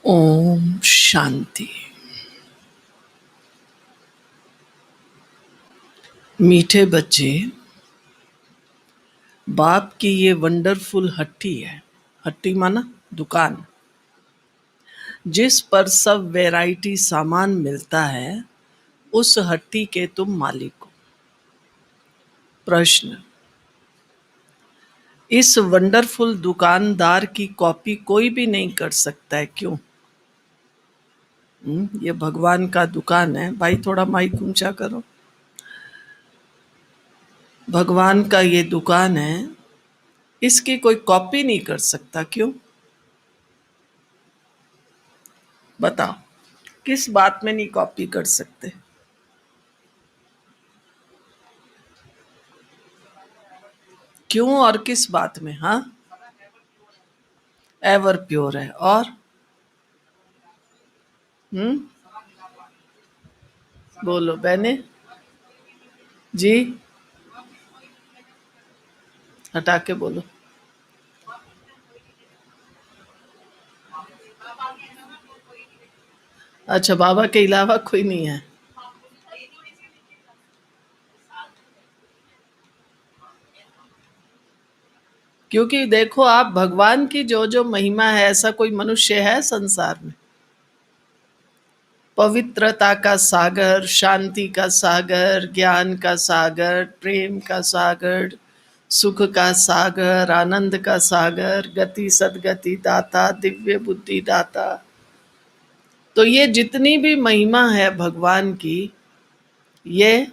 ओम शांति। मीठे बच्चे, बाप की ये वंडरफुल हट्टी है। हट्टी माना दुकान, जिस पर सब वैरायटी सामान मिलता है। उस हट्टी के तुम मालिक हो। प्रश्न: इस वंडरफुल दुकानदार की कॉपी कोई भी नहीं कर सकता है, क्यों? ये भगवान का दुकान है। भाई थोड़ा माइक ऊंचा करो। भगवान का ये दुकान है, इसकी कोई कॉपी नहीं कर सकता, क्यों? बताओ, किस बात में नहीं कॉपी कर सकते? क्यों और किस बात में? हाँ, एवर प्योर है। और हम्म बोलो बहने जी, हटा के बोलो। अच्छा, बाबा के अलावा कोई नहीं है? क्योंकि देखो, आप भगवान की जो जो महिमा है, ऐसा कोई मनुष्य है संसार में? पवित्रता का सागर, शांति का सागर, ज्ञान का सागर, प्रेम का सागर, सुख का सागर, आनंद का सागर, गति सदगति दाता, दिव्य बुद्धि दाता। तो ये जितनी भी महिमा है भगवान की, ये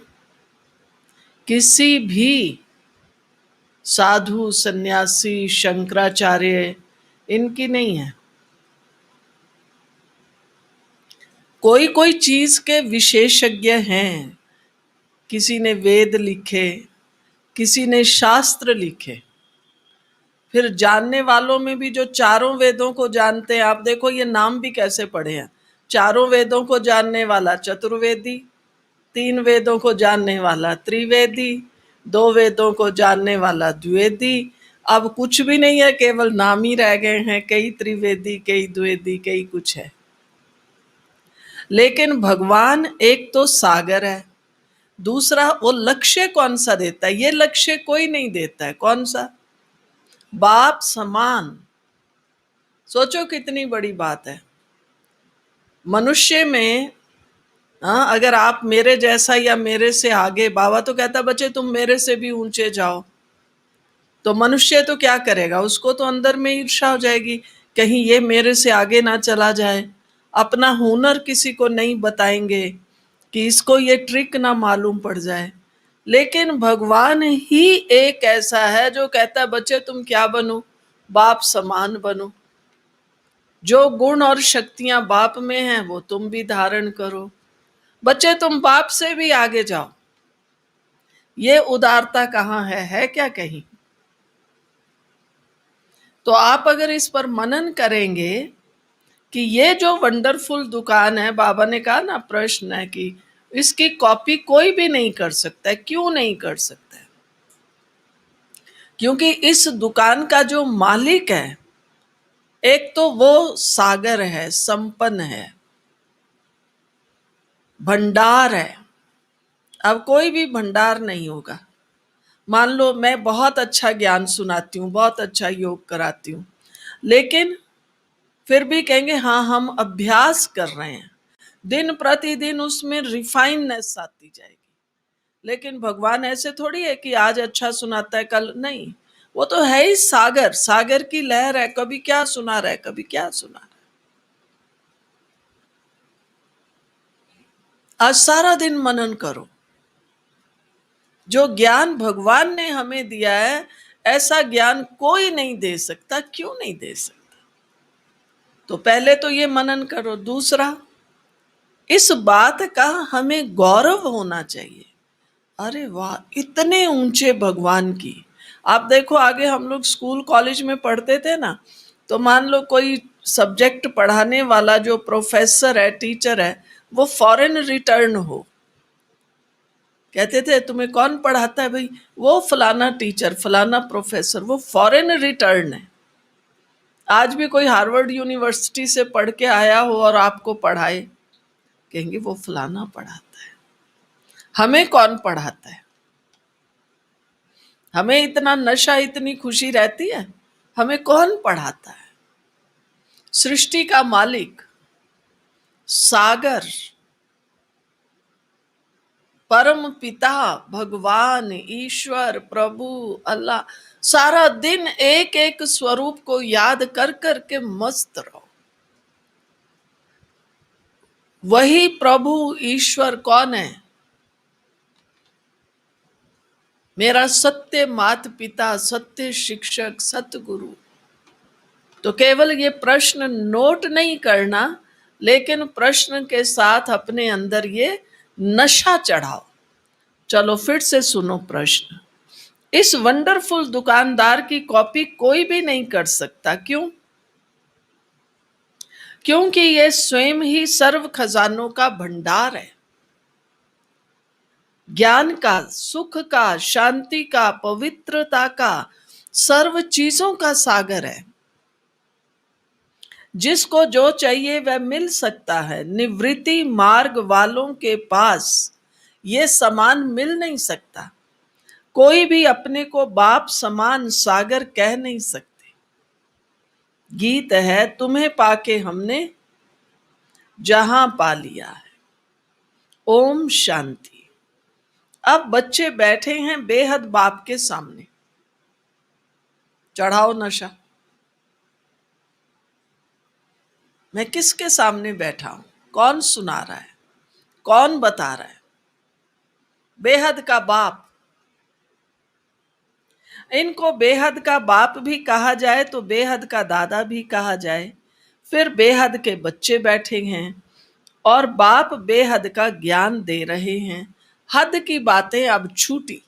किसी भी साधु, सन्यासी, शंकराचार्य, इनकी नहीं है। कोई कोई चीज के विशेषज्ञ हैं। किसी ने वेद लिखे, किसी ने शास्त्र लिखे। फिर जानने वालों में भी जो चारों वेदों को जानते हैं, आप देखो ये नाम भी कैसे पढ़े हैं। चारों वेदों को जानने वाला चतुर्वेदी, 3 वेदों को जानने वाला त्रिवेदी, 2 वेदों को जानने वाला द्विवेदी। अब कुछ भी नहीं है, केवल नाम ही रह गए हैं। कई त्रिवेदी, कई द्विवेदी, कई कुछ है। लेकिन भगवान एक तो सागर है, दूसरा वो लक्ष्य कौन सा देता है? ये लक्ष्य कोई नहीं देता है। कौन सा? बाप समान। सोचो कितनी बड़ी बात है। मनुष्य में अगर आप मेरे जैसा या मेरे से आगे, बाबा तो कहता बच्चे तुम मेरे से भी ऊंचे जाओ, तो मनुष्य तो क्या करेगा? उसको तो अंदर में ईर्ष्या हो जाएगी, कहीं ये मेरे से आगे ना चला जाए। अपना हुनर किसी को नहीं बताएंगे कि इसको ये ट्रिक ना मालूम पड़ जाए। लेकिन भगवान ही एक ऐसा है जो कहता है बच्चे तुम क्या बनो? बाप समान बनो। जो गुण और शक्तियां बाप में हैं वो तुम भी धारण करो। बच्चे तुम बाप से भी आगे जाओ। ये उदारता कहाँ है क्या कहीं? तो आप अगर इस पर मनन करेंगे कि ये जो वंडरफुल दुकान है, बाबा ने कहा ना, प्रश्न है कि इसकी कॉपी कोई भी नहीं कर सकता है। क्यों नहीं कर सकता है? क्योंकि इस दुकान का जो मालिक है, एक तो वो सागर है, संपन्न है, भंडार है। अब कोई भी भंडार नहीं होगा। मान लो मैं बहुत अच्छा ज्ञान सुनाती हूँ, बहुत अच्छा योग कराती हूँ, लेकिन फिर भी कहेंगे हाँ हम अभ्यास कर रहे हैं, दिन प्रतिदिन उसमें रिफाइननेस आती जाएगी। लेकिन भगवान ऐसे थोड़ी है कि आज अच्छा सुनाता है कल नहीं। वो तो है ही सागर, सागर की लहर है। कभी क्या सुना रहा है, कभी क्या सुना रहा है। आज सारा दिन मनन करो। जो ज्ञान भगवान ने हमें दिया है, ऐसा ज्ञान कोई नहीं दे सकता। क्यों नहीं दे सकता? तो पहले तो ये मनन करो। दूसरा, इस बात का हमें गौरव होना चाहिए। अरे वाह, इतने ऊंचे भगवान की। आप देखो, आगे हम लोग स्कूल कॉलेज में पढ़ते थे ना, तो मान लो कोई सब्जेक्ट पढ़ाने वाला जो प्रोफेसर है, टीचर है, वो फॉरेन रिटर्न हो, कहते थे तुम्हें कौन पढ़ाता है भाई? वो फलाना टीचर, फलाना प्रोफेसर, वो फॉरेन रिटर्न है। आज भी कोई हार्वर्ड यूनिवर्सिटी से पढ़ के आया हो और आपको पढ़ाए, कहेंगे वो फलाना पढ़ाता है। हमें कौन पढ़ाता है? हमें इतना नशा, इतनी खुशी रहती है, हमें कौन पढ़ाता है? सृष्टि का मालिक, सागर, परम पिता, भगवान, ईश्वर, प्रभु, अल्लाह, सारा दिन एक एक स्वरूप को याद कर कर के मस्त रहो। वही प्रभु ईश्वर कौन है? मेरा सत्य माता पिता, सत्य शिक्षक, सतगुरु। तो केवल ये प्रश्न नोट नहीं करना, लेकिन प्रश्न के साथ अपने अंदर ये नशा चढ़ाओ। चलो फिर से सुनो प्रश्न। इस वंडरफुल दुकानदार की कॉपी कोई भी नहीं कर सकता, क्यों? क्योंकि ये स्वयं ही सर्व खजानों का भंडार है, ज्ञान का, सुख का, शांति का, पवित्रता का, सर्व चीजों का सागर है। जिसको जो चाहिए वह मिल सकता है। निवृत्ति मार्ग वालों के पास ये समान मिल नहीं सकता। कोई भी अपने को बाप समान सागर कह नहीं सकते। गीत है, तुम्हें पाके हमने जहां पा लिया है। ओम शांति। अब बच्चे बैठे हैं बेहद बाप के सामने। चढ़ाओ नशा। मैं किसके सामने बैठा हूं? कौन सुना रहा है? कौन बता रहा है? बेहद का बाप। इनको बेहद का बाप भी कहा जाए तो बेहद का दादा भी कहा जाए। फिर बेहद के बच्चे बैठे हैं और बाप बेहद का ज्ञान दे रहे हैं। हद की बातें अब छूटी।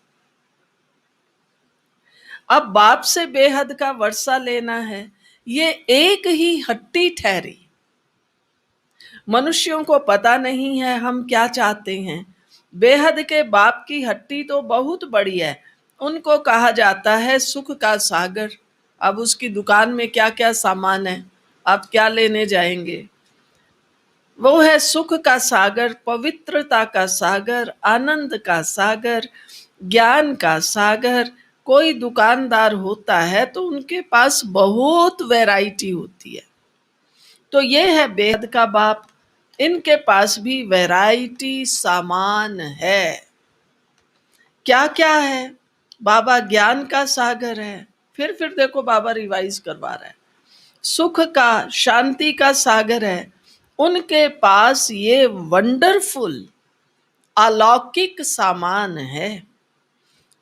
अब बाप से बेहद का वर्षा लेना है। ये एक ही हट्टी ठहरी। मनुष्यों को पता नहीं है हम क्या चाहते हैं। बेहद के बाप की हट्टी तो बहुत बड़ी है। उनको कहा जाता है सुख का सागर। अब उसकी दुकान में क्या क्या सामान है, आप क्या लेने जाएंगे? वो है सुख का सागर, पवित्रता का सागर, आनंद का सागर, ज्ञान का सागर। कोई दुकानदार होता है तो उनके पास बहुत वैरायटी होती है। तो ये है बेहद का बाप। इनके पास भी वैरायटी सामान है। क्या क्या है? बाबा ज्ञान का सागर है। फिर देखो बाबा रिवाइज करवा रहा है। सुख का, शांति का सागर है। उनके पास ये वंडरफुल अलौकिक सामान है।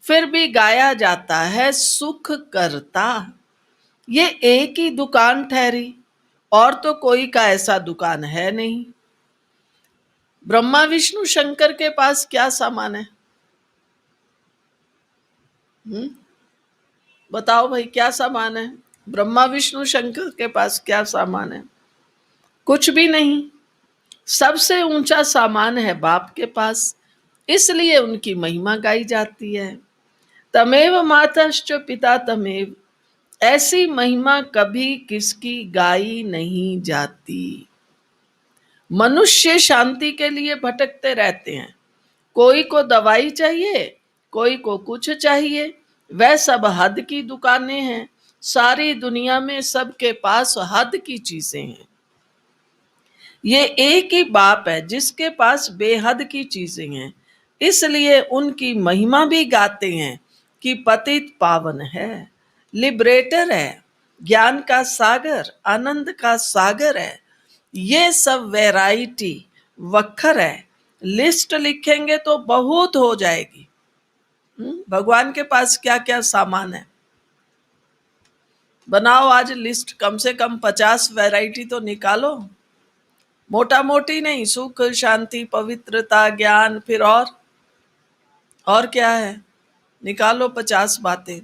फिर भी गाया जाता है सुख करता। ये एक ही दुकान ठहरी, और तो कोई का ऐसा दुकान है नहीं। ब्रह्मा विष्णु शंकर के पास क्या सामान है? बताओ भाई, क्या सामान है? ब्रह्मा विष्णु शंकर के पास क्या सामान है? कुछ भी नहीं। सबसे ऊंचा सामान है बाप के पास, इसलिए उनकी महिमा गाई जाती है। तमेव मातश्च पिता तमेव। ऐसी महिमा कभी किसकी गाई नहीं जाती। मनुष्य शांति के लिए भटकते रहते हैं। कोई को दवाई चाहिए, कोई को कुछ चाहिए। वह सब हद की दुकानें हैं। सारी दुनिया में सबके पास हद की चीजें हैं। ये एक ही बाप है जिसके पास बेहद की चीजें हैं। इसलिए उनकी महिमा भी गाते हैं कि पतित पावन है, लिबरेटर है, ज्ञान का सागर, आनंद का सागर है। ये सब वैरायटी वक्खर है। लिस्ट लिखेंगे तो बहुत हो जाएगी। भगवान के पास क्या क्या सामान है? बनाओ आज लिस्ट, कम से कम 50 वैरायटी तो निकालो। मोटा मोटी नहीं, सुख, शांति, पवित्रता, ज्ञान, फिर और क्या है? निकालो 50 बातें।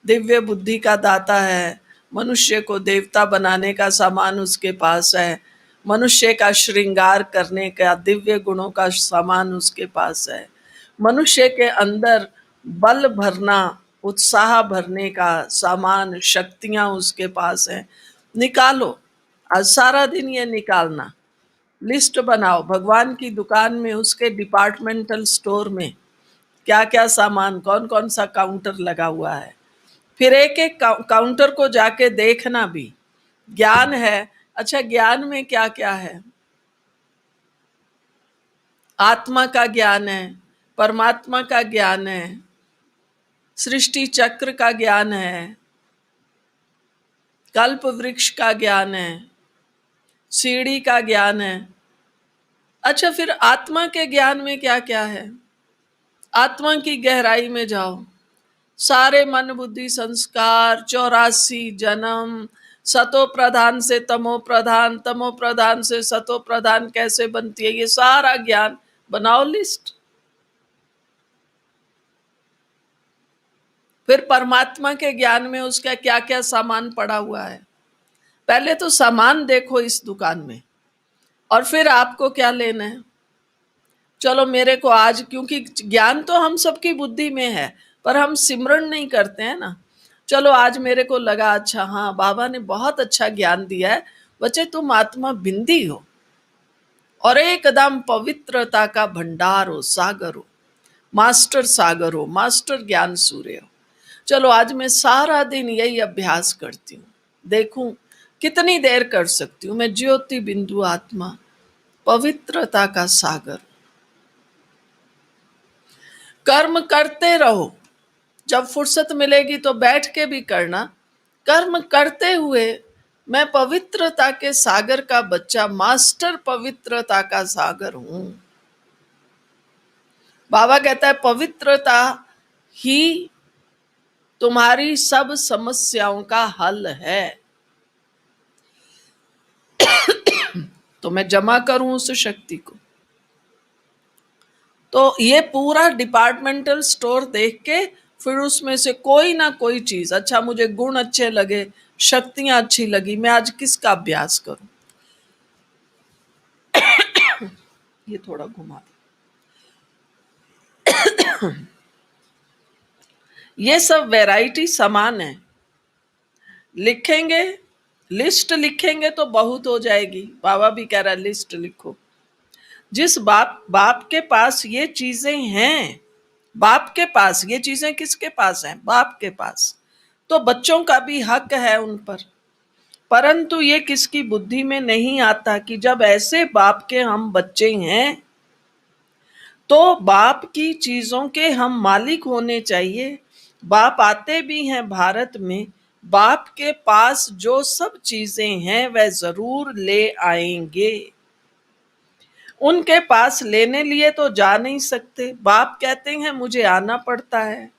दिव्य बुद्धि का दाता है। मनुष्य को देवता बनाने का सामान उसके पास है। मनुष्य का श्रृंगार करने का, दिव्य गुणों का सामान उसके पास है। मनुष्य के अंदर बल भरना, उत्साह भरने का सामान, शक्तियां उसके पास है। निकालो, आज सारा दिन ये निकालना, लिस्ट बनाओ भगवान की दुकान में, उसके डिपार्टमेंटल स्टोर में क्या क्या सामान, कौन कौन सा काउंटर लगा हुआ है। फिर एक एक काउंटर को जाके देखना भी। ज्ञान है, अच्छा ज्ञान में क्या क्या है? आत्मा का ज्ञान है, परमात्मा का ज्ञान है, सृष्टि चक्र का ज्ञान है, कल्प वृक्ष का ज्ञान है, सीढ़ी का ज्ञान है। अच्छा फिर आत्मा के ज्ञान में क्या क्या है? आत्मा की गहराई में जाओ, सारे मन बुद्धि संस्कार, 84 जन्म, सतो प्रधान से तमो प्रधान, तमो प्रधान से सतो प्रधान कैसे बनती है, ये सारा ज्ञान बनाओ लिस्ट। फिर परमात्मा के ज्ञान में उसका क्या क्या सामान पड़ा हुआ है। पहले तो सामान देखो इस दुकान में, और फिर आपको क्या लेना है। चलो मेरे को आज, क्योंकि ज्ञान तो हम सबकी बुद्धि में है पर हम सिमरण नहीं करते हैं ना। चलो आज मेरे को लगा, अच्छा हाँ बाबा ने बहुत अच्छा ज्ञान दिया है, बच्चे तुम आत्मा बिंदी हो और एकदम पवित्रता का भंडार हो, सागर हो, मास्टर सागर हो, मास्टर ज्ञान सूर्य हो। चलो आज मैं सारा दिन यही अभ्यास करती हूँ, देखूं कितनी देर कर सकती हूँ। मैं ज्योति बिंदु आत्मा, पवित्रता का सागर। कर्म करते रहो, जब फुर्सत मिलेगी तो बैठ के भी करना। कर्म करते हुए मैं पवित्रता के सागर का बच्चा, मास्टर पवित्रता का सागर हूं। बाबा कहता है पवित्रता ही तुम्हारी सब समस्याओं का हल है। तो मैं जमा करूं उस शक्ति को। तो ये पूरा डिपार्टमेंटल स्टोर देख के फिर उसमें से कोई ना कोई चीज, अच्छा मुझे गुण अच्छे लगे, शक्तियां अच्छी लगी, मैं आज किसका अभ्यास करूं। ये थोड़ा घुमा दे। ये सब वैरायटी समान है। लिखेंगे, लिस्ट लिखेंगे तो बहुत हो जाएगी। बाबा भी कह रहा है लिस्ट लिखो। जिस बाप बाप के पास ये चीजें हैं, बाप के पास ये चीजें किसके पास हैं? बाप के पास। तो बच्चों का भी हक है उन पर। परंतु ये किसकी बुद्धि में नहीं आता कि जब ऐसे बाप के हम बच्चे हैं तो बाप की चीजों के हम मालिक होने चाहिए। बाप आते भी हैं भारत में, बाप के पास जो सब चीजें हैं वह जरूर ले आएंगे। उनके पास लेने लिए तो जा नहीं सकते, बाप कहते हैं मुझे आना पड़ता है।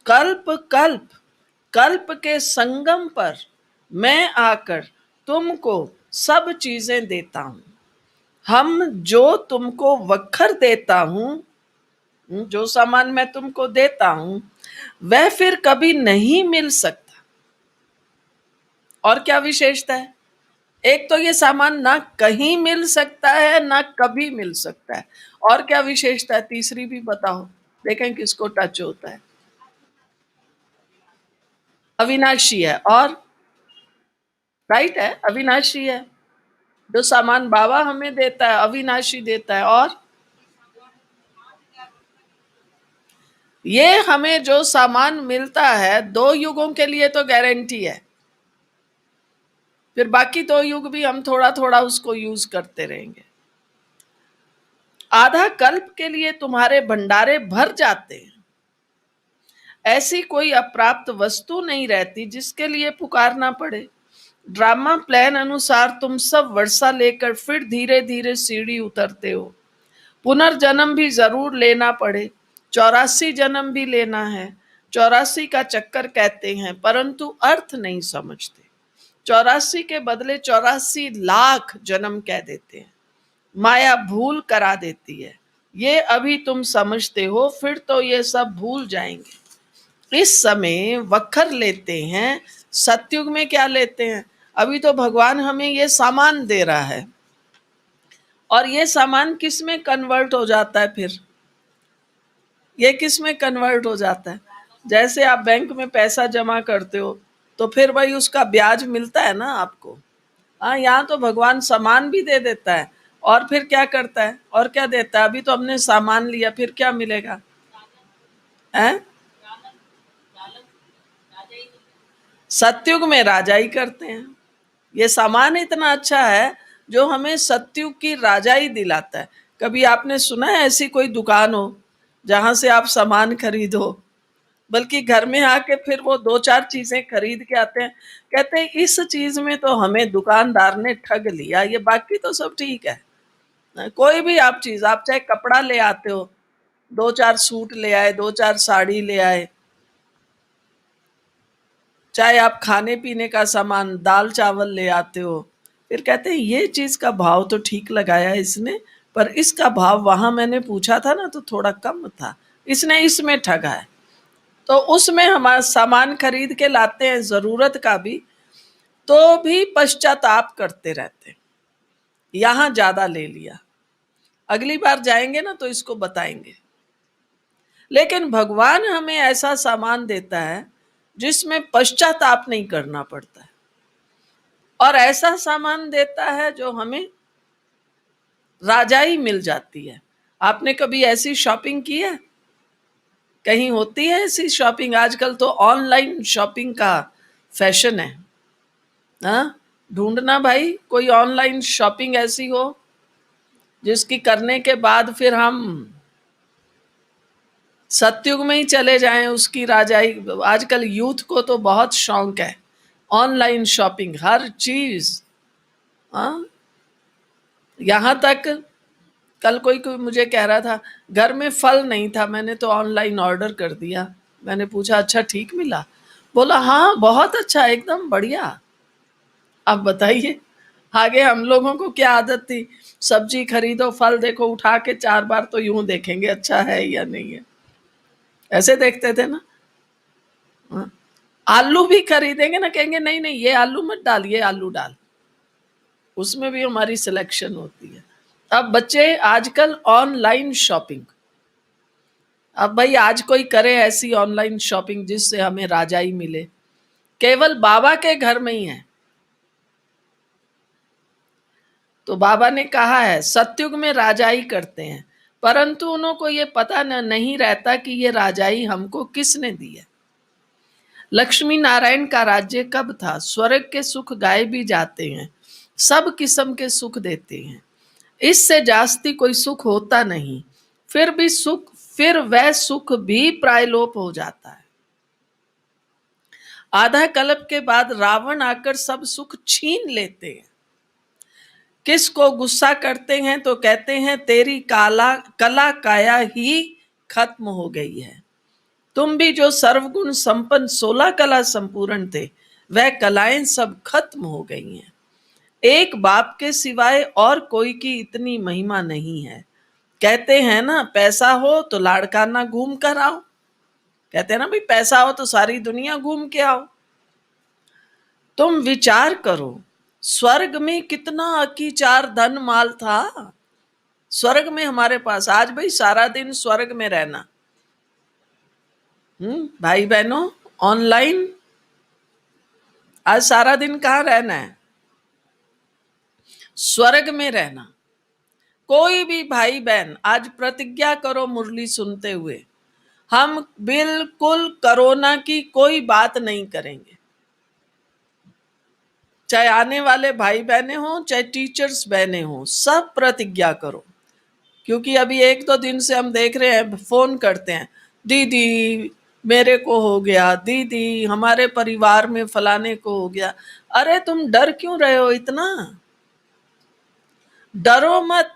कल्प कल्प कल्प के संगम पर मैं आकर तुमको सब चीजें देता हूं। हम जो तुमको वखर देता हूं, जो सामान मैं तुमको देता हूं वह फिर कभी नहीं मिल सकता। और क्या विशेषता है? एक तो ये सामान ना कहीं मिल सकता है ना कभी मिल सकता है। और क्या विशेषता है तीसरी भी बताओ, देखें किसको टच होता है। अविनाशी है, और राइट है, अविनाशी है। जो सामान बाबा हमें देता है अविनाशी देता है। और ये हमें जो सामान मिलता है 2 युगों के लिए तो गारंटी है, फिर बाकी 2 युग भी हम थोड़ा थोड़ा उसको यूज करते रहेंगे। आधा कल्प के लिए तुम्हारे भंडारे भर जाते हैं। ऐसी कोई अप्राप्त वस्तु नहीं रहती जिसके लिए पुकारना पड़े। ड्रामा प्लान अनुसार तुम सब वर्षा लेकर फिर धीरे धीरे सीढ़ी उतरते हो। पुनर्जन्म भी जरूर लेना पड़े, 84 जन्म भी लेना है। 84 का चक्कर कहते हैं परंतु अर्थ नहीं समझते। 84 के बदले 84 लाख जन्म कह देते हैं। माया भूल करा देती है। ये अभी तुम समझते हो, फिर तो ये सब भूल जाएंगे। इस समय वखर लेते हैं, सतयुग में क्या लेते हैं? अभी तो भगवान हमें ये सामान दे रहा है, और ये सामान किस में कन्वर्ट हो जाता है? फिर ये किस में कन्वर्ट हो जाता है? जैसे आप बैंक में पैसा जमा करते हो तो फिर भाई उसका ब्याज मिलता है ना आपको। हाँ, यहाँ तो भगवान सामान भी दे देता है और फिर क्या करता है, और क्या देता है? अभी तो हमने सामान लिया, फिर क्या मिलेगा? है सतयुग में राजा ही करते हैं। ये सामान इतना अच्छा है जो हमें सतयुग की राजाई दिलाता है। कभी आपने सुना है ऐसी कोई दुकान हो जहां से आप सामान खरीदो? बल्कि घर में आके फिर वो दो चार चीजें खरीद के आते हैं, कहते हैं इस चीज में तो हमें दुकानदार ने ठग लिया, ये बाकी तो सब ठीक है। कोई भी आप चीज, आप चाहे कपड़ा ले आते हो, दो चार सूट ले आए, दो चार साड़ी ले आए, चाहे आप खाने पीने का सामान दाल चावल ले आते हो, फिर कहते हैं ये चीज का भाव तो ठीक लगाया इसने, पर इसका भाव वहां मैंने पूछा था ना तो थोड़ा कम था, इसने इसमें ठगा है। तो उसमें हमारा सामान खरीद के लाते हैं जरूरत का भी, तो भी पश्चाताप करते रहते हैं, यहां ज्यादा ले लिया, अगली बार जाएंगे ना तो इसको बताएंगे। लेकिन भगवान हमें ऐसा सामान देता है जिसमें पश्चाताप नहीं करना पड़ता है, और ऐसा सामान देता है जो हमें राजाई मिल जाती है। आपने कभी ऐसी शॉपिंग की है? कहीं होती है ऐसी शॉपिंग? आजकल तो ऑनलाइन शॉपिंग का फैशन है। हाँ, ढूंढना भाई कोई ऑनलाइन शॉपिंग ऐसी हो जिसकी करने के बाद फिर हम सतयुग में ही चले जाएं, उसकी राजाई। आजकल यूथ को तो बहुत शौक है ऑनलाइन शॉपिंग, हर चीज। हाँ, यहाँ तक कल कोई मुझे कह रहा था घर में फल नहीं था, मैंने तो ऑनलाइन ऑर्डर कर दिया। मैंने पूछा अच्छा ठीक मिला? बोला हाँ बहुत अच्छा, एकदम बढ़िया। अब बताइए, आगे हम लोगों को क्या आदत थी, सब्जी खरीदो, फल देखो, उठा के 4 बार तो यूं देखेंगे अच्छा है या नहीं है, ऐसे देखते थे ना। हाँ। आलू भी खरीदेंगे ना, कहेंगे नहीं नहीं ये आलू मत डाल, ये आलू डाल, उसमें भी हमारी सिलेक्शन होती है। अब बच्चे आजकल ऑनलाइन शॉपिंग, अब भाई आज कोई करे ऐसी ऑनलाइन शॉपिंग जिससे हमें राजाई मिले? केवल बाबा के घर में ही है। तो बाबा ने कहा है सतयुग में राजाई करते हैं, परंतु उनको ये पता नहीं रहता कि ये राजाई हमको किसने दी है। लक्ष्मी नारायण का राज्य कब था? स्वर्ग के सुख गाए भी जाते हैं, सब किस्म के सुख देते हैं, इससे जास्ती कोई सुख होता नहीं, फिर वह सुख भी प्रायलोप हो जाता है। आधा कल्प के बाद रावण आकर सब सुख छीन लेते हैं। किसको गुस्सा करते हैं तो कहते हैं तेरी कला काया ही खत्म हो गई है। तुम भी जो सर्वगुण संपन्न 16 कला संपूर्ण थे, वह कलाएं सब खत्म हो गई हैं। एक बाप के सिवाय और कोई की इतनी महिमा नहीं है। कहते हैं ना पैसा हो तो लाड़काना घूम कर आओ, कहते हैं ना भाई पैसा हो तो सारी दुनिया घूम के आओ। तुम विचार करो, स्वर्ग में कितना अकीचार धन माल था। स्वर्ग में हमारे पास आज भाई सारा दिन स्वर्ग में रहना, भाई बहनों ऑनलाइन आज सारा दिन कहाँ रहना है? स्वर्ग में रहना। कोई भी भाई बहन आज प्रतिज्ञा करो मुरली सुनते हुए, हम बिल्कुल कोरोना की कोई बात नहीं करेंगे। चाहे आने वाले भाई बहने हो, चाहे टीचर्स बहने हो, सब प्रतिज्ञा करो। क्योंकि अभी 1-2 दिन से हम देख रहे हैं, फोन करते हैं, दीदी मेरे को हो गया, दीदी हमारे परिवार में फलाने को हो गया। अरे तुम डर क्यों रहे हो इतना? डरो मत।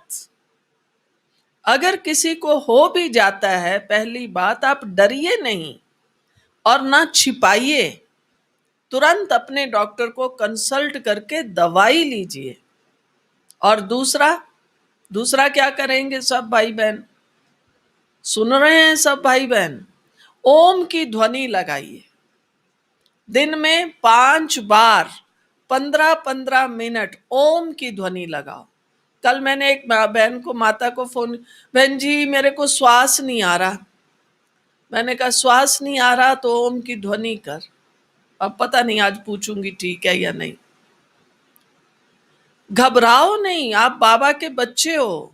अगर किसी को हो भी जाता है, पहली बात आप डरिए नहीं और ना छिपाइए, तुरंत अपने डॉक्टर को कंसल्ट करके दवाई लीजिए। और दूसरा क्या करेंगे सब भाई बहन? सुन रहे हैं सब भाई बहन? ओम की ध्वनि लगाइए, दिन में 5 बार 15-15 मिनट ओम की ध्वनि लगाओ। कल मैंने एक बहन को, माता को फोन, बहन जी मेरे को श्वास नहीं आ रहा। मैंने कहा श्वास नहीं आ रहा तो ओम की ध्वनि कर। अब पता नहीं आज पूछूंगी ठीक है या नहीं। घबराओ नहीं, आप बाबा के बच्चे हो।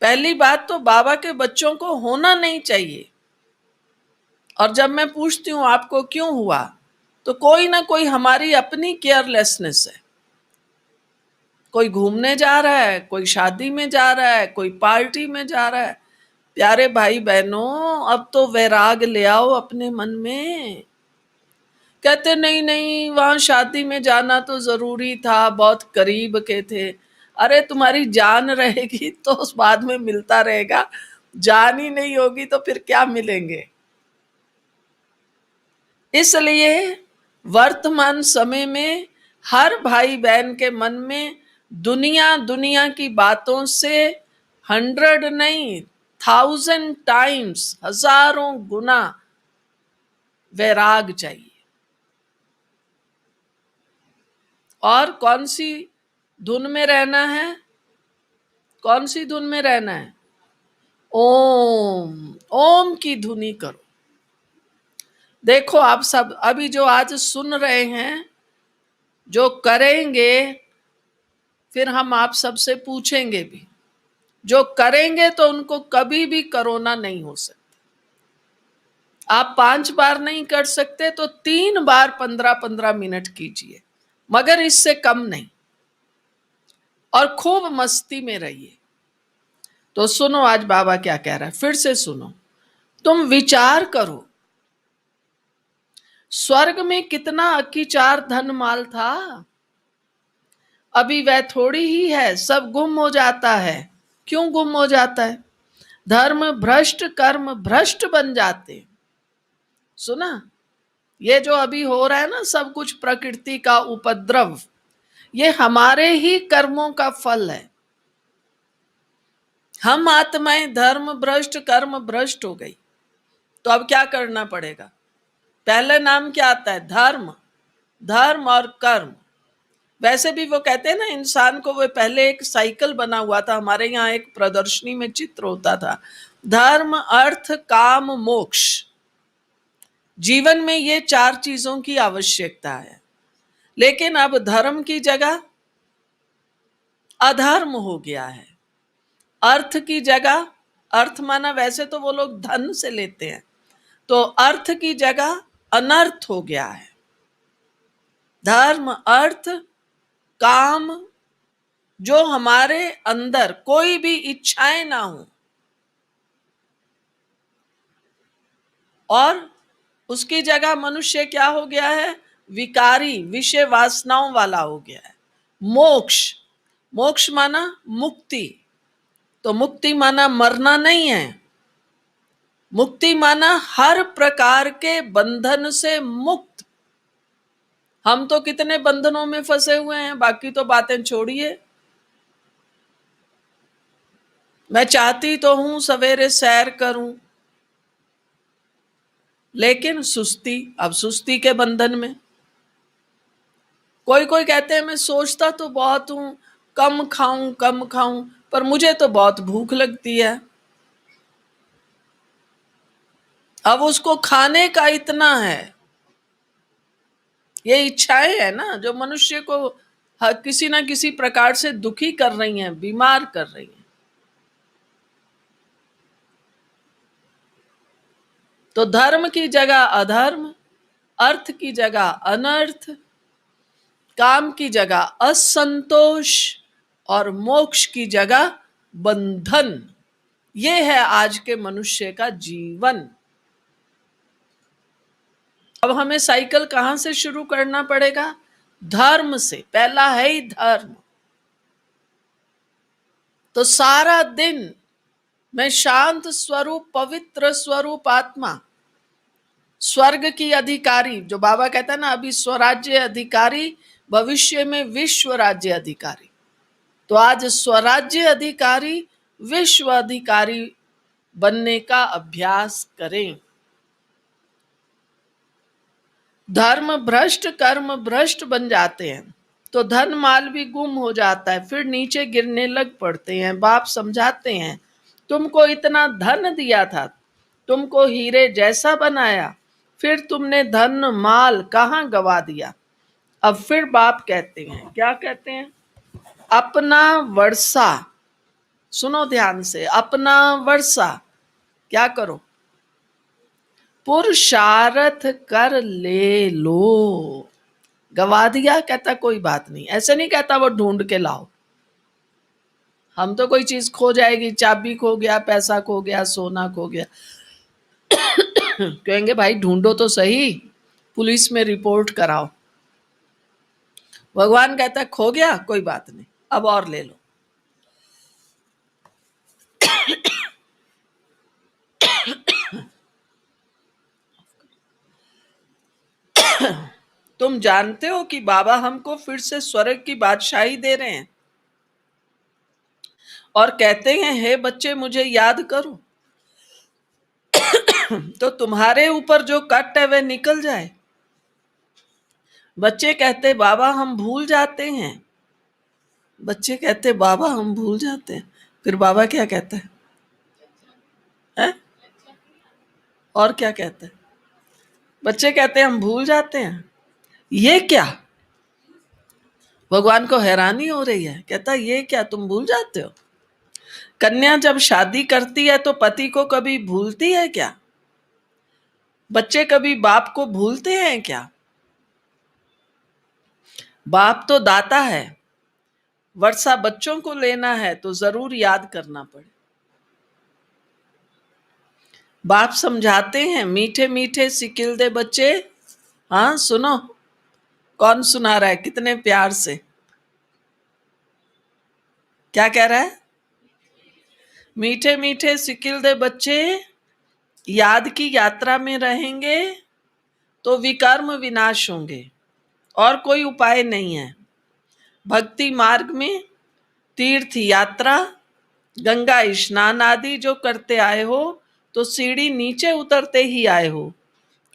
पहली बात तो बाबा के बच्चों को होना नहीं चाहिए। और जब मैं पूछती हूं आपको क्यों हुआ, तो कोई ना कोई हमारी अपनी केयरलेसनेस है। कोई घूमने जा रहा है, कोई शादी में जा रहा है, कोई पार्टी में जा रहा है। प्यारे भाई बहनों, अब तो वैराग ले आओ अपने मन में। कहते नहीं नहीं, वहां शादी में जाना तो जरूरी था, बहुत करीब के थे। अरे तुम्हारी जान रहेगी तो उस बाद में मिलता रहेगा, जान ही नहीं होगी तो फिर क्या मिलेंगे। इसलिए वर्तमान समय में हर भाई बहन के मन में दुनिया दुनिया की बातों से 100 नहीं 1000 टाइम्स, हजारों गुना वैराग चाहिए। और कौन सी धुन में रहना है? कौन सी धुन में रहना है? ओम, ओम की धुनी करो। देखो आप सब अभी जो आज सुन रहे हैं, जो करेंगे, फिर हम आप सबसे पूछेंगे भी। जो करेंगे तो उनको कभी भी कोरोना नहीं हो सकता। आप 5 बार नहीं कर सकते तो 3 बार 15-15 मिनट कीजिए, मगर इससे कम नहीं। और खूब मस्ती में रहिए। तो सुनो आज बाबा क्या कह रहा है, फिर से सुनो। तुम विचार करो, स्वर्ग में कितना अकीचार धन माल था, अभी वह थोड़ी ही है, सब गुम हो जाता है। क्यों गुम हो जाता है? धर्म भ्रष्ट, कर्म भ्रष्ट बन जाते। सुना? ये जो अभी हो रहा है ना, सब कुछ प्रकृति का उपद्रव, ये हमारे ही कर्मों का फल है। हम आत्माएं धर्म भ्रष्ट, कर्म भ्रष्ट हो गई। तो अब क्या करना पड़ेगा? पहले नाम क्या आता है? धर्म। धर्म और कर्म। वैसे भी वो कहते हैं ना, इंसान को, वो पहले एक साइकिल बना हुआ था, हमारे यहाँ एक प्रदर्शनी में चित्र होता था, धर्म अर्थ काम मोक्ष। जीवन में ये 4 चीजों की आवश्यकता है। लेकिन अब धर्म की जगह अधर्म हो गया है। अर्थ की जगह, अर्थ माना वैसे तो वो लोग धन से लेते हैं, तो अर्थ की जगह अनर्थ हो गया है। धर्म अर्थ काम, जो हमारे अंदर कोई भी इच्छाएं ना हो, और उसकी जगह मनुष्य क्या हो गया है? विकारी, विषय वासनाओं वाला हो गया है। मोक्ष, मोक्ष माना मुक्ति। तो मुक्ति माना मरना नहीं है, मुक्ति माना हर प्रकार के बंधन से मुक्त। हम तो कितने बंधनों में फंसे हुए हैं, बाकी तो बातें छोड़िए। मैं चाहती तो हूं सवेरे सैर करूं, लेकिन सुस्ती, अब सुस्ती के बंधन में। कोई कोई कहते हैं मैं सोचता तो बहुत हूं, कम खाऊं कम खाऊं, पर मुझे तो बहुत भूख लगती है। अब उसको खाने का इतना है। ये इच्छाएं है ना जो मनुष्य को किसी ना किसी प्रकार से दुखी कर रही हैं, बीमार कर रही हैं। तो धर्म की जगह अधर्म, अर्थ की जगह अनर्थ, काम की जगह असंतोष, और मोक्ष की जगह बंधन। ये है आज के मनुष्य का जीवन। अब हमें साइकिल कहां से शुरू करना पड़ेगा? धर्म से। पहला है ही धर्म। तो सारा दिन मैं शांत स्वरूप, पवित्र स्वरूप आत्मा, स्वर्ग की अधिकारी, जो बाबा कहता है ना, अभी स्वराज्य अधिकारी, भविष्य में विश्व राज्य अधिकारी। तो आज स्वराज्य अधिकारी, विश्व अधिकारी बनने का अभ्यास करें। धर्म भ्रष्ट, कर्म भ्रष्ट बन जाते हैं तो धन माल भी गुम हो जाता है, फिर नीचे गिरने लग पड़ते हैं। बाप समझाते हैं, तुमको इतना धन दिया था, तुमको हीरे जैसा बनाया, फिर तुमने धन माल कहाँ गवा दिया। अब फिर बाप कहते हैं, क्या कहते हैं, अपना वर्षा, सुनो ध्यान से, अपना वर्षा क्या करो, पुरुषार्थ कर ले लो। गवा दिया, कहता कोई बात नहीं, ऐसे नहीं कहता वो ढूंढ के लाओ। हम तो कोई चीज खो जाएगी, चाबी खो गया, पैसा खो गया, सोना खो गया, कहेंगे भाई ढूंढो तो सही, पुलिस में रिपोर्ट कराओ। भगवान कहता है खो गया कोई बात नहीं, अब और ले लो। तुम जानते हो कि बाबा हमको फिर से स्वर्ग की बादशाही दे रहे हैं और कहते हैं हे बच्चे मुझे याद करो, तो तुम्हारे ऊपर जो कट है वह निकल जाए। बच्चे कहते बाबा हम भूल जाते हैं, बच्चे कहते बाबा हम भूल जाते हैं, फिर बाबा क्या कहते हैं? और क्या कहते हैं? बच्चे कहते हैं हम भूल जाते हैं। ये क्या? भगवान को हैरानी हो रही है, कहता ये क्या तुम भूल जाते हो? कन्या जब शादी करती है तो पति को कभी भूलती है क्या? बच्चे कभी बाप को भूलते हैं क्या? बाप तो दाता है, वर्षा बच्चों को लेना है तो जरूर याद करना पड़े। बाप समझाते हैं, मीठे मीठे सिकिल दे बच्चे, हाँ सुनो, कौन सुना रहा है कितने प्यार से, क्या कह रहा है? मीठे मीठे सिकिल दे बच्चे, याद की यात्रा में रहेंगे तो विकर्म विनाश होंगे, और कोई उपाय नहीं है। भक्ति मार्ग में तीर्थ यात्रा, गंगा स्नान आदि जो करते आए हो तो सीढ़ी नीचे उतरते ही आए हो,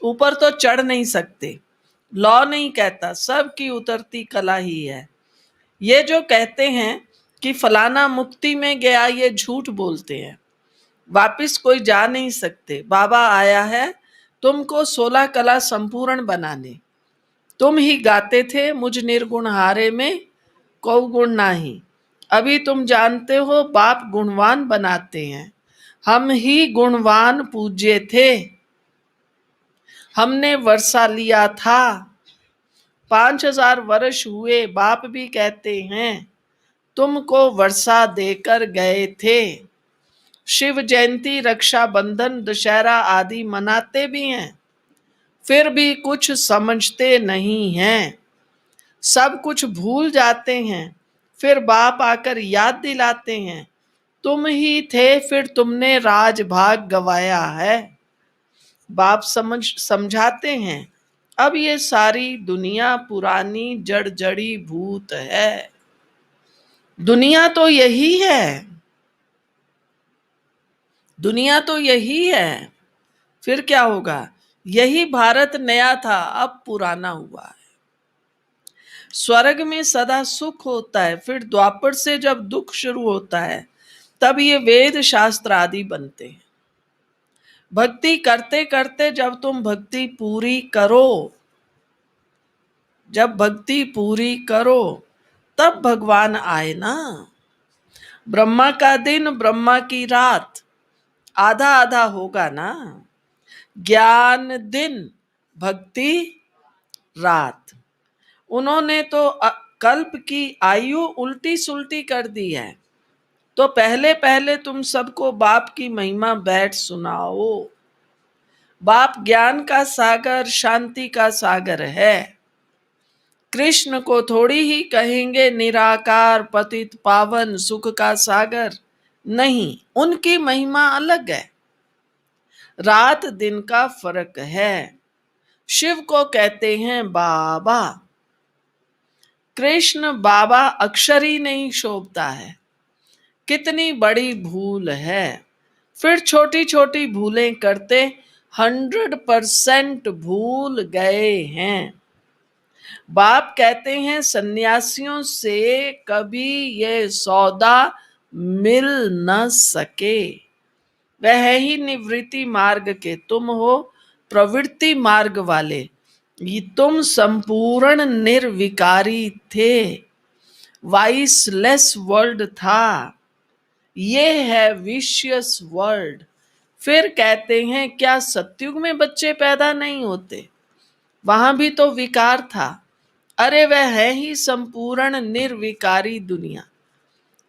ऊपर तो चढ़ नहीं सकते। लॉ नहीं कहता, सबकी उतरती कला ही है। ये जो कहते हैं कि फलाना मुक्ति में गया, ये झूठ बोलते हैं, वापिस कोई जा नहीं सकते। बाबा आया है तुमको 16 कला संपूर्ण बनाने। तुम ही गाते थे मुझ निर्गुण हारे में को गुण नाही, अभी तुम जानते हो बाप गुणवान बनाते हैं। हम ही गुणवान पूज्य थे, हमने वर्षा लिया था, 5000 वर्ष हुए, बाप भी कहते हैं तुमको वर्षा देकर गए थे। शिव जयंती, रक्षाबंधन, दशहरा आदि मनाते भी हैं, फिर भी कुछ समझते नहीं हैं, सब कुछ भूल जाते हैं। फिर बाप आकर याद दिलाते हैं तुम ही थे, फिर तुमने राजभाग गवाया है। बाप समझाते हैं अब ये सारी दुनिया पुरानी जड़ जड़ी भूत है, दुनिया तो यही है, दुनिया तो यही है। फिर क्या होगा? यही भारत नया था अब पुराना हुआ है। स्वर्ग में सदा सुख होता है, फिर द्वापर से जब दुख शुरू होता है तब ये वेद शास्त्र आदि बनते हैं। भक्ति करते करते जब तुम भक्ति पूरी करो, जब भक्ति पूरी करो तब भगवान आए ना। ब्रह्मा का दिन, ब्रह्मा की रात, आधा आधा होगा ना। ज्ञान दिन, भक्ति रात। उन्होंने तो कल्प की आयु उल्टी सुल्टी कर दी है, तो पहले पहले तुम सबको बाप की महिमा बैठ सुनाओ। बाप ज्ञान का सागर, शांति का सागर है। कृष्ण को थोड़ी ही कहेंगे निराकार, पतित पावन, सुख का सागर, नहीं, उनकी महिमा अलग है। रात दिन का फर्क है। शिव को कहते हैं बाबा, कृष्ण बाबा अक्षर ही नहीं शोभता है, कितनी बड़ी भूल है। फिर छोटी छोटी भूलें करते 100% भूल गए हैं। बाप कहते हैं सन्यासियों से कभी ये सौदा मिल न सके, वह ही निवृत्ति मार्ग के तुम हो, प्रवृत्ति मार्ग वाले, ये तुम संपूर्ण निर्विकारी थे, वाइसलेस वर्ल्ड था, ये है विशियस वर्ल्ड। फिर कहते हैं क्या सतयुग में बच्चे पैदा नहीं होते? वहां भी तो विकार था। अरे वह है ही संपूर्ण निर्विकारी दुनिया।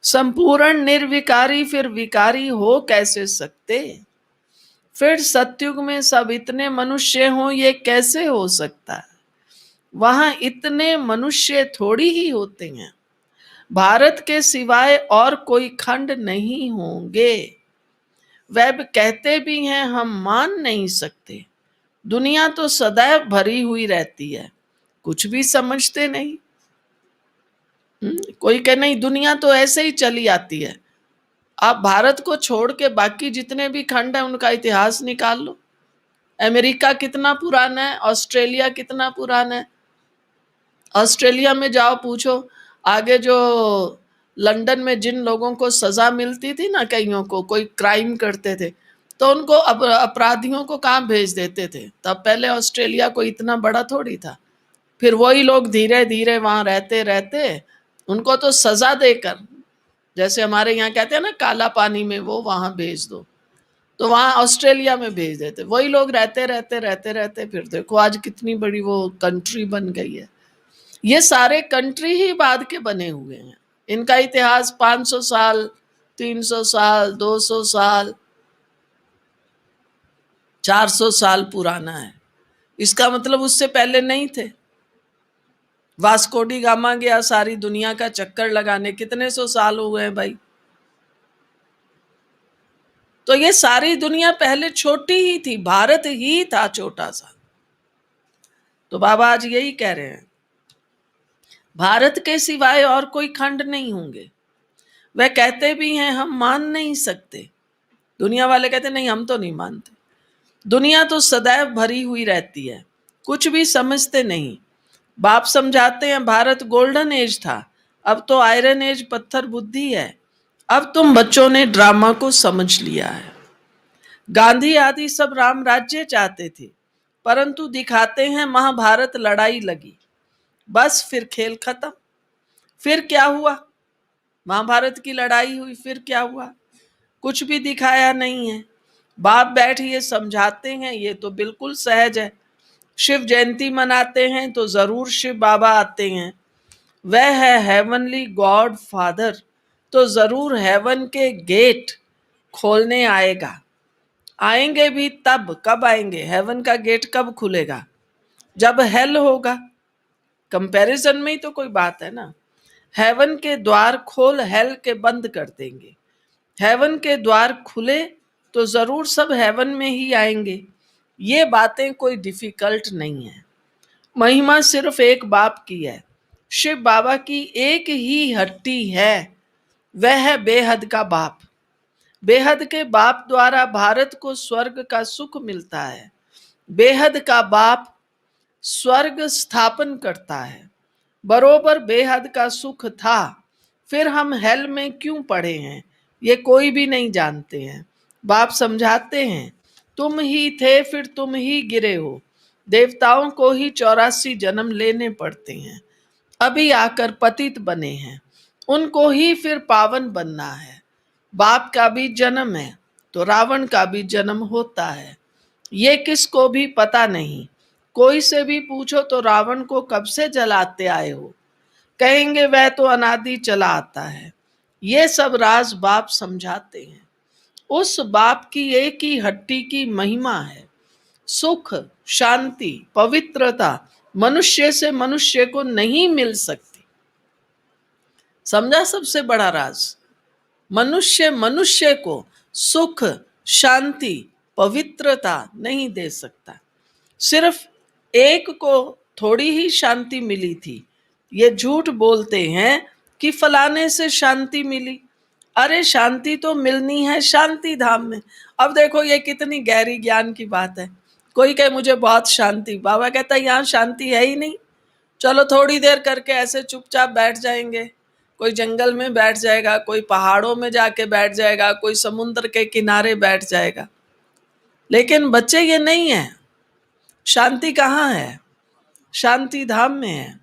संपूर्ण निर्विकारी फिर विकारी हो कैसे सकते? फिर सतयुग में सब इतने मनुष्य हों, ये कैसे हो सकता है? वहां इतने मनुष्य थोड़ी ही होते हैं। भारत के सिवाय और कोई खंड नहीं होंगे। वह कहते भी हैं हम मान नहीं सकते। दुनिया तो सदैव भरी हुई रहती है, कुछ भी समझते नहीं। कोई कहे नहीं दुनिया तो ऐसे ही चली आती है। आप भारत को छोड़ के बाकी जितने भी खंड है उनका इतिहास निकाल लो। अमेरिका कितना पुराना है, ऑस्ट्रेलिया कितना पुराना है। ऑस्ट्रेलिया में जाओ पूछो, आगे जो लंदन में जिन लोगों को सजा मिलती थी ना, कईयों को कोई क्राइम करते थे तो उनको अपराधियों को कहाँ भेज देते थे? तब पहले ऑस्ट्रेलिया को इतना बड़ा थोड़ी था। फिर वही लोग धीरे धीरे वहां रहते रहते उनको तो सजा देकर, जैसे हमारे यहाँ कहते हैं ना काला पानी में वो वहां भेज दो, तो वहां ऑस्ट्रेलिया में भेज देते। वही लोग रहते रहते रहते रहते फिर देखो आज कितनी बड़ी वो कंट्री बन गई है। ये सारे कंट्री ही बाद के बने हुए हैं। इनका इतिहास 500 साल, 300 साल, 200 साल, 400 साल पुराना है। इसका मतलब उससे पहले नहीं थे। वास्को डी गामा गया सारी दुनिया का चक्कर लगाने, कितने सौ साल हुए हैं भाई। तो ये सारी दुनिया पहले छोटी ही थी, भारत ही था छोटा सा। तो बाबा आज यही कह रहे हैं भारत के सिवाय और कोई खंड नहीं होंगे। वह कहते भी हैं हम मान नहीं सकते। दुनिया वाले कहते नहीं हम तो नहीं मानते। दुनिया तो सदैव भरी हुई रहती है, कुछ भी समझते नहीं। बाप समझाते हैं भारत गोल्डन एज था, अब तो आयरन एज पत्थर बुद्धि है। अब तुम बच्चों ने ड्रामा को समझ लिया है। गांधी आदि सब राम राज्य चाहते थे, परंतु दिखाते हैं महाभारत लड़ाई लगी, बस फिर खेल खत्म। फिर क्या हुआ? महाभारत की लड़ाई हुई, फिर क्या हुआ? कुछ भी दिखाया नहीं है। बाप बैठ ये समझाते हैं, ये तो बिल्कुल सहज है। शिव जयंती मनाते हैं तो जरूर शिव बाबा आते हैं। वह है हेवनली गॉड फादर, तो जरूर हेवन के गेट खोलने आएगा। आएंगे भी तब, कब आएंगे? हेवन का गेट कब खुलेगा? जब हेल होगा। कंपैरिजन में ही तो कोई बात है ना। हेवन के द्वार खोल हेल के बंद कर देंगे। हेवन के द्वार खुले तो जरूर सब हेवन में ही आएंगे। ये बातें कोई डिफिकल्ट नहीं है। महिमा सिर्फ एक बाप की है। शिव बाबा की एक ही हट्टी है, वह है बेहद का बाप। बेहद के बाप द्वारा भारत को स्वर्ग का सुख मिलता है। बेहद का बाप स्वर्ग स्थापन करता है। बरोबर बेहद का सुख था, फिर हम हेल में क्यों पड़े हैं ये कोई भी नहीं जानते हैं। बाप समझाते हैं तुम ही थे फिर तुम ही गिरे हो। देवताओं को ही 84 जन्म लेने पड़ते हैं, अभी आकर पतित बने हैं, उनको ही फिर पावन बनना है। बाप का भी जन्म है तो रावण का भी जन्म होता है, ये किसको भी पता नहीं। कोई से भी पूछो तो रावण को कब से जलाते आए हो, कहेंगे वह तो अनादि चला आता है। ये सब राज बाप समझाते हैं। उस बाप की एक ही हट्टी की महिमा है। सुख, शांति, पवित्रता मनुष्य से मनुष्य को नहीं मिल सकती। समझा सबसे बड़ा राज? मनुष्य मनुष्य को सुख, शांति, पवित्रता नहीं दे सकता। सिर्फ एक को थोड़ी ही शांति मिली थी। ये झूठ बोलते हैं कि फलाने से शांति मिली। अरे शांति तो मिलनी है शांति धाम में। अब देखो ये कितनी गहरी ज्ञान की बात है। कोई कहे मुझे बहुत शांति, बाबा कहता है यहाँ शांति है ही नहीं। चलो थोड़ी देर करके ऐसे चुपचाप बैठ जाएंगे, कोई जंगल में बैठ जाएगा, कोई पहाड़ों में जाके बैठ जाएगा, कोई समुद्र के किनारे बैठ जाएगा। लेकिन बच्चे ये नहीं है। शांति कहाँ है? शांति धाम में है।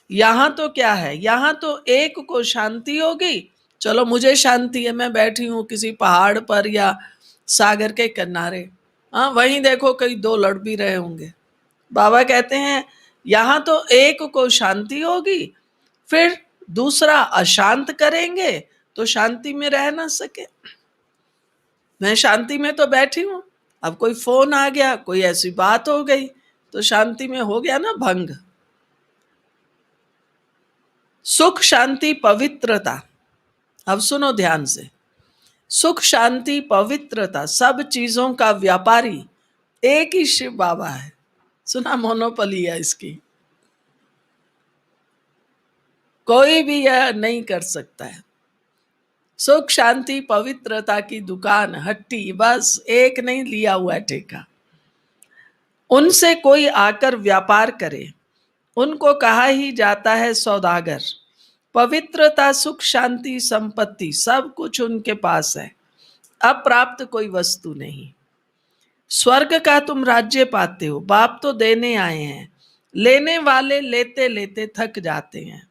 यहां तो क्या है, यहां तो एक को शांति होगी, चलो मुझे शांति है, मैं बैठी हूं किसी पहाड़ पर या सागर के किनारे, हाँ वहीं देखो कई दो लड़ भी रहे होंगे। बाबा कहते हैं यहां तो एक को शांति होगी, फिर दूसरा अशांत करेंगे तो शांति में रह ना सके। मैं शांति में तो बैठी हूं, अब कोई फोन आ गया, कोई ऐसी बात हो गई, तो शांति में हो गया ना भंग। सुख शांति पवित्रता, अब सुनो ध्यान से, सुख शांति पवित्रता सब चीजों का व्यापारी एक ही शिव बाबा है। सुना, मोनोपोली है इसकी, कोई भी यह नहीं कर सकता है। सुख शांति पवित्रता की दुकान हट्टी, बस एक नहीं लिया हुआ है ठेका। उनसे कोई आकर व्यापार करे, उनको कहा ही जाता है सौदागर। पवित्रता सुख शांति संपत्ति सब कुछ उनके पास है, अप्राप्त कोई वस्तु नहीं। स्वर्ग का तुम राज्य पाते हो, बाप तो देने आए हैं, लेने वाले लेते लेते थक जाते हैं।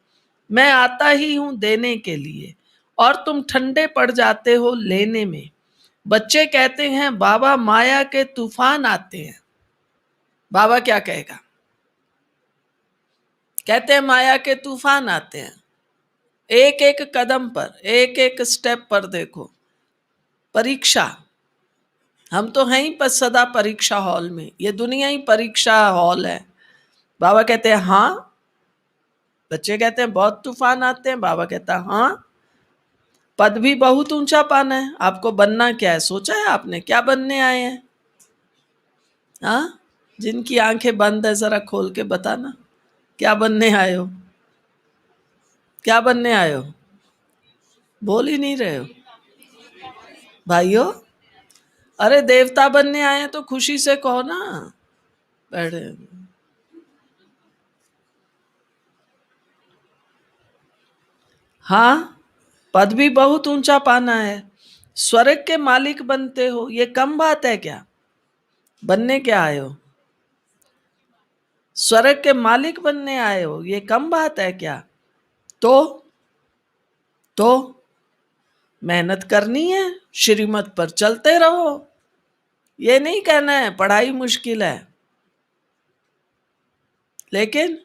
मैं आता ही हूं देने के लिए, और तुम ठंडे पड़ जाते हो लेने में। बच्चे कहते हैं बाबा माया के तूफान आते हैं। बाबा क्या कहेगा? कहते हैं माया के तूफान आते हैं। एक एक कदम पर, एक एक स्टेप पर देखो परीक्षा। हम तो हैं ही पर सदा परीक्षा हॉल में, ये दुनिया ही परीक्षा हॉल है। बाबा कहते हैं हाँ। बच्चे कहते हैं बहुत तूफान आते हैं। बाबा कहता है हाँ। पद भी बहुत ऊंचा पाना है, आपको बनना क्या है? सोचा है आपने क्या बनने आए हैं? हाँ, जिनकी आंखें बंद है जरा खोल के बताना, क्या बनने आए हो? क्या बनने आए हो? बोल ही नहीं रहे हो भाइयों। अरे देवता बनने आए हैं तो खुशी से कहो ना। बैठे हाँ, पद भी बहुत ऊंचा पाना है, स्वर्ग के मालिक बनते हो, ये कम बात है क्या? बनने क्या आए हो? स्वर्ग के मालिक बनने आए हो, ये कम बात है क्या? तो मेहनत करनी है, श्रीमत पर चलते रहो। ये नहीं कहना है पढ़ाई मुश्किल है, लेकिन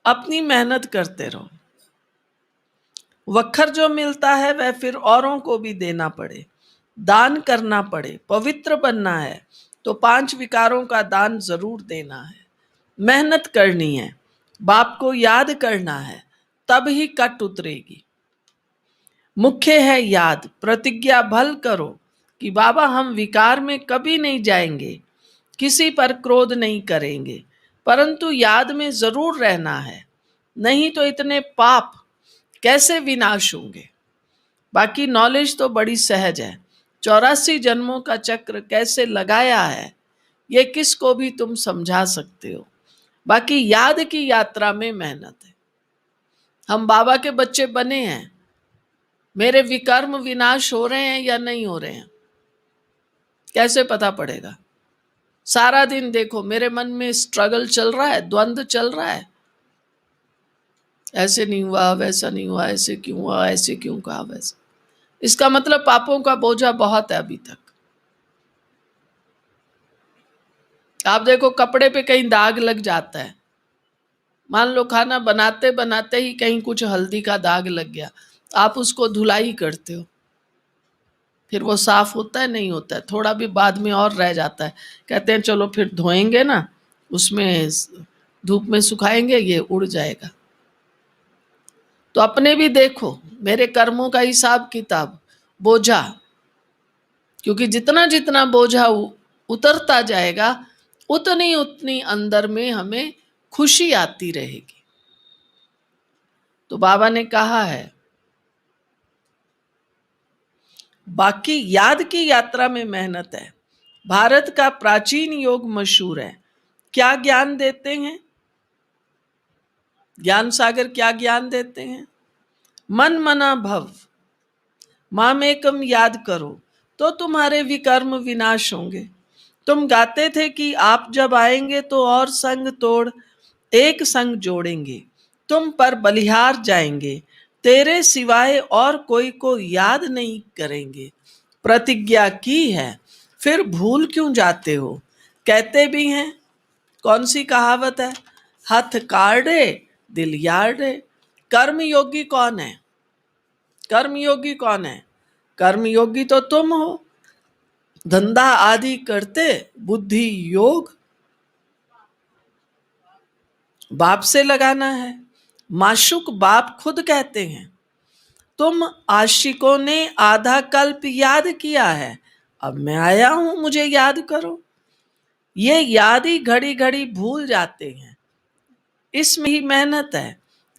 अपनी मेहनत करते रहो। वक्खर जो मिलता है वह फिर औरों को भी देना पड़े, दान करना पड़े। पवित्र बनना है तो 5 विकारों का दान जरूर देना है। मेहनत करनी है, बाप को याद करना है, तब ही कट उतरेगी। मुख्य है याद, प्रतिज्ञा भल करो कि बाबा हम विकार में कभी नहीं जाएंगे, किसी पर क्रोध नहीं करेंगे, परंतु याद में जरूर रहना है, नहीं तो इतने पाप कैसे विनाश होंगे। बाकी नॉलेज तो बड़ी सहज है, 84 जन्मों का चक्र कैसे लगाया है ये किसको भी तुम समझा सकते हो। बाकी याद की यात्रा में मेहनत है। हम बाबा के बच्चे बने हैं, मेरे विकर्म विनाश हो रहे हैं या नहीं हो रहे हैं कैसे पता पड़ेगा? सारा दिन देखो मेरे मन में स्ट्रगल चल रहा है, द्वंद्व चल रहा है, ऐसे नहीं हुआ, वैसा नहीं हुआ, ऐसे क्यों हुआ, ऐसे क्यों कहा, वैसे। इसका मतलब पापों का बोझा बहुत है अभी तक। आप देखो कपड़े पे कहीं दाग लग जाता है, मान लो खाना बनाते बनाते ही कहीं कुछ हल्दी का दाग लग गया, आप उसको धुलाई करते हो, फिर वो साफ होता है? नहीं होता है, थोड़ा भी बाद में और रह जाता है। कहते हैं चलो फिर धोएंगे ना, उसमें धूप में सुखाएंगे, ये उड़ जाएगा। तो अपने भी देखो, मेरे कर्मों का हिसाब किताब, बोझा, क्योंकि जितना जितना बोझा उतरता जाएगा उतनी उतनी अंदर में हमें खुशी आती रहेगी। तो बाबा ने कहा है बाकी याद की यात्रा में मेहनत है। भारत का प्राचीन योग मशहूर है। क्या ज्ञान देते हैं ज्ञान सागर? क्या ज्ञान देते हैं? मन मना भव, मामेकम याद करो तो तुम्हारे विकर्म विनाश होंगे। तुम गाते थे कि आप जब आएंगे तो और संग तोड़ एक संग जोड़ेंगे, तुम पर बलिहार जाएंगे, तेरे सिवाय और कोई को याद नहीं करेंगे। प्रतिज्ञा की है फिर भूल क्यों जाते हो? कहते भी हैं, कौन सी कहावत है, हथ काढ़े दिल यार्डे। कर्मयोगी कौन है? कर्मयोगी कौन है? कर्मयोगी तो तुम हो। धंधा आदि करते बुद्धि योग बाप से लगाना है। माशुक बाप खुद कहते हैं, तुम आशिकों ने आधा कल्प याद किया है, अब मैं आया हूं मुझे याद करो। ये याद ही घड़ी घड़ी भूल जाते हैं, इसमें ही मेहनत है।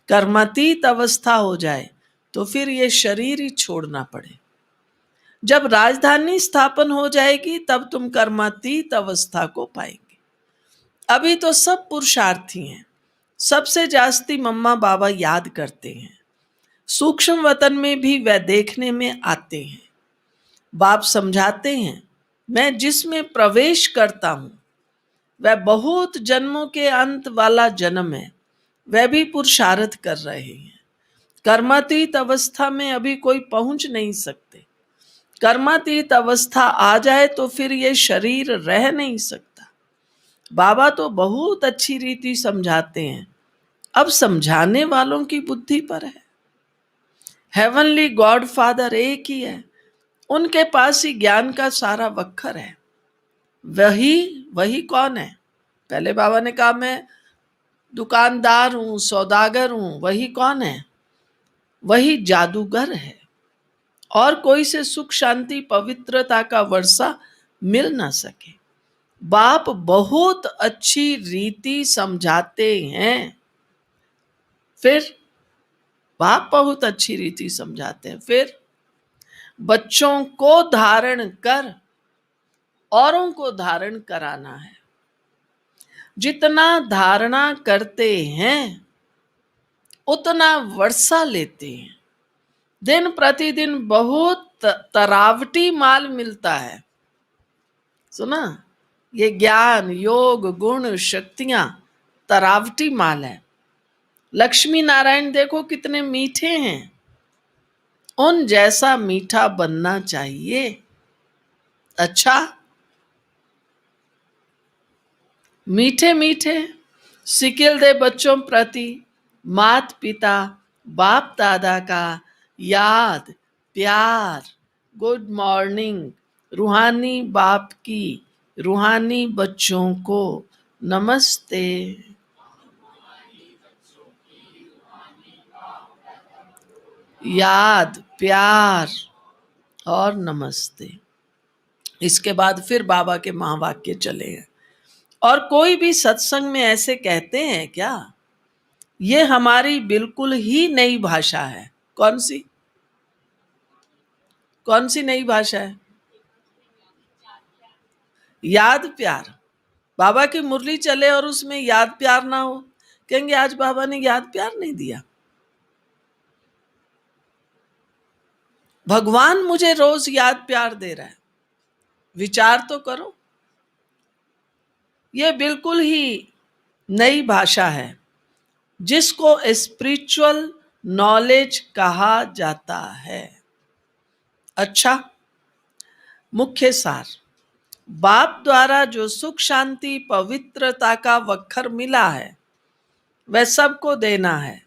कर्मातीत अवस्था हो जाए तो फिर ये शरीर ही छोड़ना पड़े। जब राजधानी स्थापन हो जाएगी तब तुम कर्मातीत अवस्था को पाएंगे। अभी तो सब पुरुषार्थी हैं, सबसे जास्ती मम्मा बाबा याद करते हैं। सूक्ष्म वतन में भी वह देखने में आते हैं। बाप समझाते हैं, मैं जिसमें प्रवेश करता हूं वह बहुत जन्मों के अंत वाला जन्म है, वह भी पुरुषार्थ कर रहे हैं। कर्मातीत अवस्था में अभी कोई पहुंच नहीं सकते। कर्मातीत अवस्था आ जाए तो फिर ये शरीर रह नहीं सकता। बाबा तो बहुत अच्छी रीति समझाते हैं, अब समझाने वालों की बुद्धि पर है। हेवनली गॉड फादर एक ही है, उनके पास ही ज्ञान का सारा वक्खर है। वही वही कौन है? पहले बाबा ने कहा मैं दुकानदार हूं, सौदागर हूं, वही कौन है? वही जादूगर है। और कोई से सुख शांति पवित्रता का वर्षा मिल ना सके। बाप बहुत अच्छी रीति समझाते हैं, फिर बाप बहुत अच्छी रीति समझाते हैं। फिर बच्चों को धारण कर औरों को धारण कराना है। जितना धारणा करते हैं उतना वर्षा लेते हैं। दिन प्रतिदिन बहुत तरावटी माल मिलता है। सुना, ये ज्ञान योग गुण शक्तियां तरावटी माल है। लक्ष्मी नारायण देखो कितने मीठे हैं, उन जैसा मीठा बनना चाहिए। अच्छा, मीठे मीठे सिकिल दे बच्चों प्रति मात पिता बाप दादा का याद प्यार, गुड मॉर्निंग। रूहानी बाप की रूहानी बच्चों को नमस्ते। याद प्यार और नमस्ते। इसके बाद फिर बाबा के महावाक्य चले हैं। और कोई भी सत्संग में ऐसे कहते हैं क्या? ये हमारी बिल्कुल ही नई भाषा है। कौन सी? कौन सी नई भाषा है? याद प्यार। बाबा की मुरली चले और उसमें याद प्यार ना हो, कहेंगे आज बाबा ने याद प्यार नहीं दिया। भगवान मुझे रोज याद प्यार दे रहा है, विचार तो करो। ये बिल्कुल ही नई भाषा है जिसको स्पिरिचुअल नॉलेज कहा जाता है। अच्छा, मुख्य सार, बाप द्वारा जो सुख शांति पवित्रता का वक्खर मिला है वह सबको देना है।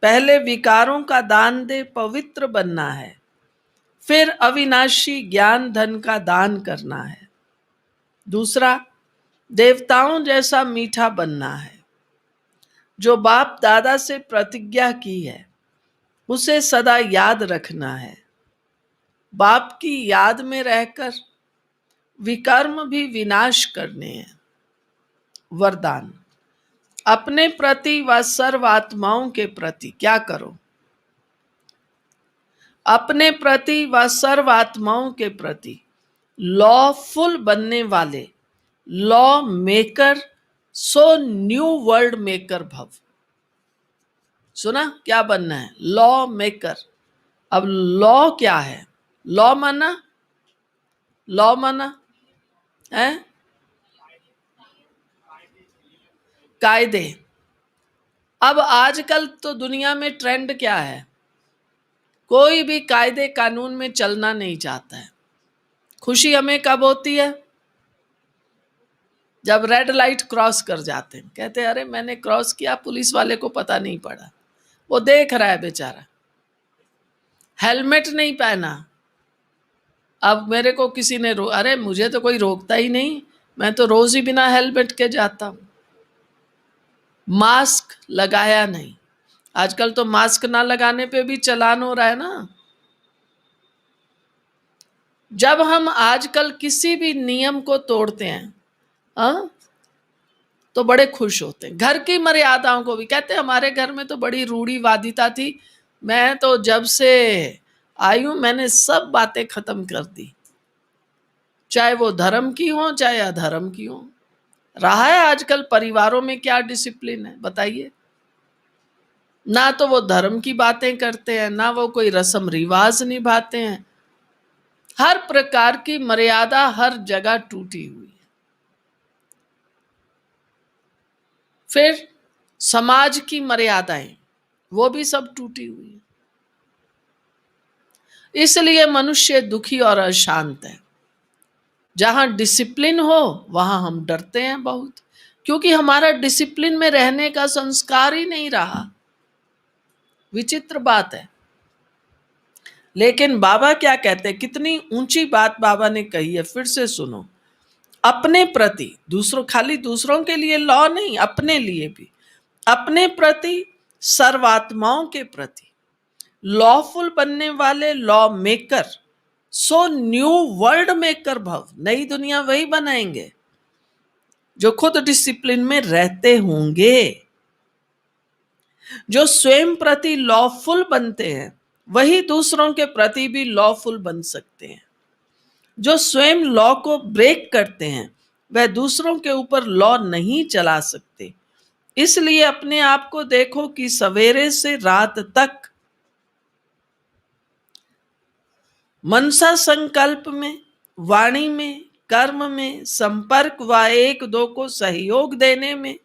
पहले विकारों का दान दे पवित्र बनना है, फिर अविनाशी ज्ञान धन का दान करना है। दूसरा, देवताओं जैसा मीठा बनना है। जो बाप दादा से प्रतिज्ञा की है उसे सदा याद रखना है। बाप की याद में रहकर विकर्म भी विनाश करने हैं। वरदान, अपने प्रति व सर्वात्माओं के प्रति क्या करो? अपने प्रति व सर्वात्माओं के प्रति लॉफुल बनने वाले law maker, so new world maker भव। सुना, क्या बनना है? Law maker. अब लॉ क्या है? लॉ माना, लॉ माना है कायदे। अब आजकल तो दुनिया में ट्रेंड क्या है, कोई भी कायदे कानून में चलना नहीं चाहता है। खुशी हमें कब होती है, जब रेड लाइट क्रॉस कर जाते हैं, कहते हैं अरे मैंने क्रॉस किया, पुलिस वाले को पता नहीं पड़ा, वो देख रहा है बेचारा, हेलमेट नहीं पहना। अब मेरे को किसी ने अरे मुझे तो कोई रोकता ही नहीं, मैं तो रोज ही बिना हेलमेट के जाता हूं। मास्क लगाया नहीं, आजकल तो मास्क ना लगाने पे भी चालान हो रहा है ना। जब हम आजकल किसी भी नियम को तोड़ते हैं तो बड़े खुश होते हैं। घर की मर्यादाओं को भी कहते हैं, हमारे घर में तो बड़ी रूढ़िवादिता थी, मैं तो जब से आई हूं मैंने सब बातें खत्म कर दी, चाहे वो धर्म की हो चाहे अधर्म की हो। रहा है आजकल परिवारों में क्या डिसिप्लिन है बताइए। ना तो वो धर्म की बातें करते हैं, ना वो कोई रस्म रिवाज निभाते हैं। हर प्रकार की मर्यादा हर जगह टूटी हुई है। फिर समाज की मर्यादाएं वो भी सब टूटी हुई है। इसलिए मनुष्य दुखी और अशांत है। जहां डिसिप्लिन हो वहां हम डरते हैं बहुत, क्योंकि हमारा डिसिप्लिन में रहने का संस्कार ही नहीं रहा। विचित्र बात है। लेकिन बाबा क्या कहते हैं, कितनी ऊंची बात बाबा ने कही है, फिर से सुनो। अपने प्रति, दूसरों, खाली दूसरों के लिए लॉ नहीं, अपने लिए भी, अपने प्रति, सर्वात्माओं के प्रति लॉफुल बनने वाले law maker, so new world maker भव, नई दुनिया वही बनाएंगे जो खुद डिसिप्लिन में रहते होंगे। जो स्वयं प्रति लॉफुल बनते हैं वही दूसरों के प्रति भी लॉफुल बन सकते हैं। जो स्वयं लॉ को ब्रेक करते हैं वह दूसरों के ऊपर लॉ नहीं चला सकते। इसलिए अपने आप को देखो कि सवेरे से रात तक मनसा संकल्प में, वाणी में, कर्म में, संपर्क व एक दो को सहयोग देने में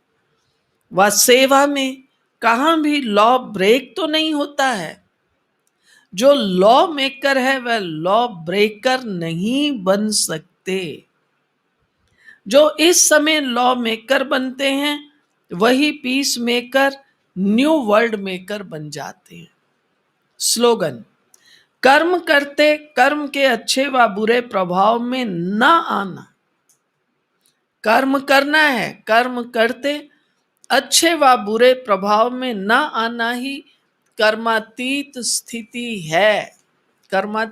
व सेवा में कहां भी लॉ ब्रेक तो नहीं होता है। जो लॉ मेकर है वह लॉ ब्रेकर नहीं बन सकते। जो इस समय लॉ मेकर बनते हैं वही peace maker, new world maker बन जाते हैं। स्लोगन, कर्म करते कर्म के अच्छे व बुरे प्रभाव में न आना। कर्म करना है, कर्म करते अच्छे व बुरे प्रभाव में न आना ही कर्मातीत स्थिति है। कर्मा